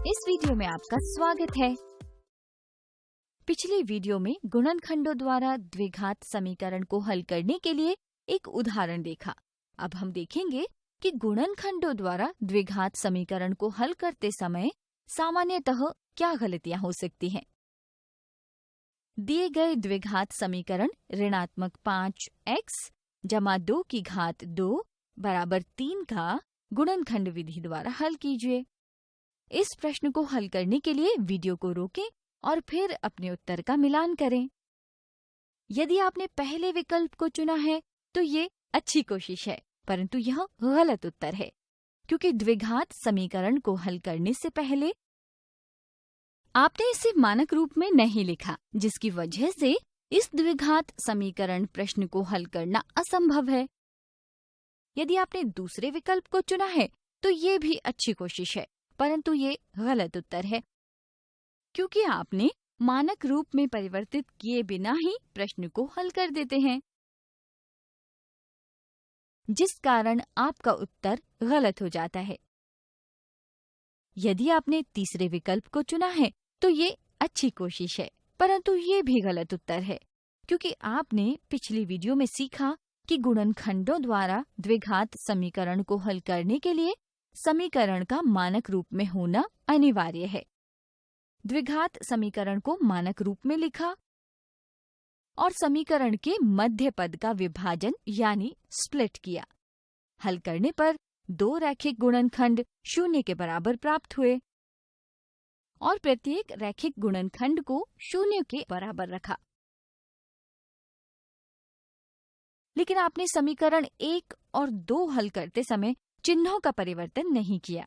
इस वीडियो में आपका स्वागत है। पिछले वीडियो में गुणनखंडों द्वारा द्विघात समीकरण को हल करने के लिए एक उदाहरण देखा। अब हम देखेंगे कि गुणनखंडों द्वारा द्विघात समीकरण को हल करते समय सामान्यतः क्या गलतियां हो सकती हैं। दिए गए द्विघात समीकरण ऋणात्मक 5x जमा 2 की घात 2 बराबर 3 का गुणनखंड विधि द्वारा हल कीजिए। इस प्रश्न को हल करने के लिए वीडियो को रोकें और फिर अपने उत्तर का मिलान करें। यदि आपने पहले विकल्प को चुना है तो ये अच्छी कोशिश है, परंतु यह गलत उत्तर है, क्योंकि द्विघात समीकरण को हल करने से पहले आपने इसे मानक रूप में नहीं लिखा, जिसकी वजह से इस द्विघात समीकरण प्रश्न को हल करना असंभव है। यदि आपने दूसरे विकल्प को चुना है तो ये भी अच्छी कोशिश है, परंतु ये गलत उत्तर है, क्योंकि आपने मानक रूप में परिवर्तित किए बिना ही प्रश्न को हल कर देते हैं, जिस कारण आपका उत्तर गलत हो जाता है। यदि आपने तीसरे विकल्प को चुना है तो ये अच्छी कोशिश है, परंतु ये भी गलत उत्तर है, क्योंकि आपने पिछली वीडियो में सीखा कि गुणनखंडों द्वारा द्विघात समीकरण को हल करने के लिए समीकरण का मानक रूप में होना अनिवार्य है। द्विघात समीकरण को मानक रूप में लिखा और समीकरण के मध्य पद का विभाजन यानी स्प्लिट किया। हल करने पर 2 रैखिक गुणनखंड 0 के बराबर प्राप्त हुए और प्रत्येक रैखिक गुणनखंड को 0 के बराबर रखा। लेकिन आपने समीकरण 1 और 2 हल करते समय चिन्हों का परिवर्तन नहीं किया।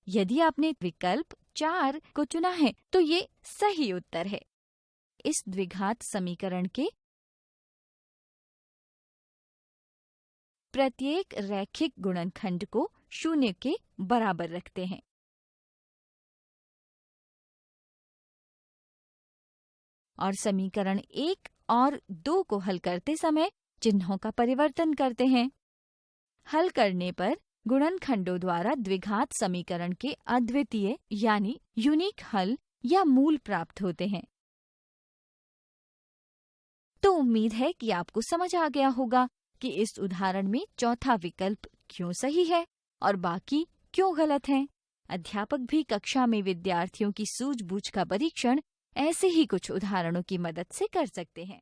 यदि आपने विकल्प 4 को चुना है तो ये सही उत्तर है। इस द्विघात समीकरण के प्रत्येक रैखिक गुणनखंड को 0 के बराबर रखते हैं। और समीकरण 1 और 2 को हल करते समय चिन्हों का परिवर्तन करते हैं। हल करने पर गुणनखंडों द्वारा द्विघात समीकरण के अद्वितीय यानी यूनिक हल या मूल प्राप्त होते हैं। तो उम्मीद है कि आपको समझ आ गया होगा कि इस उदाहरण में चौथा विकल्प क्यों सही है और बाकी क्यों गलत हैं। अध्यापक भी कक्षा में विद्यार्थियों की सूझबूझ का परीक्षण ऐसे ही कुछ उदाहरणों की मदद से कर सकते हैं।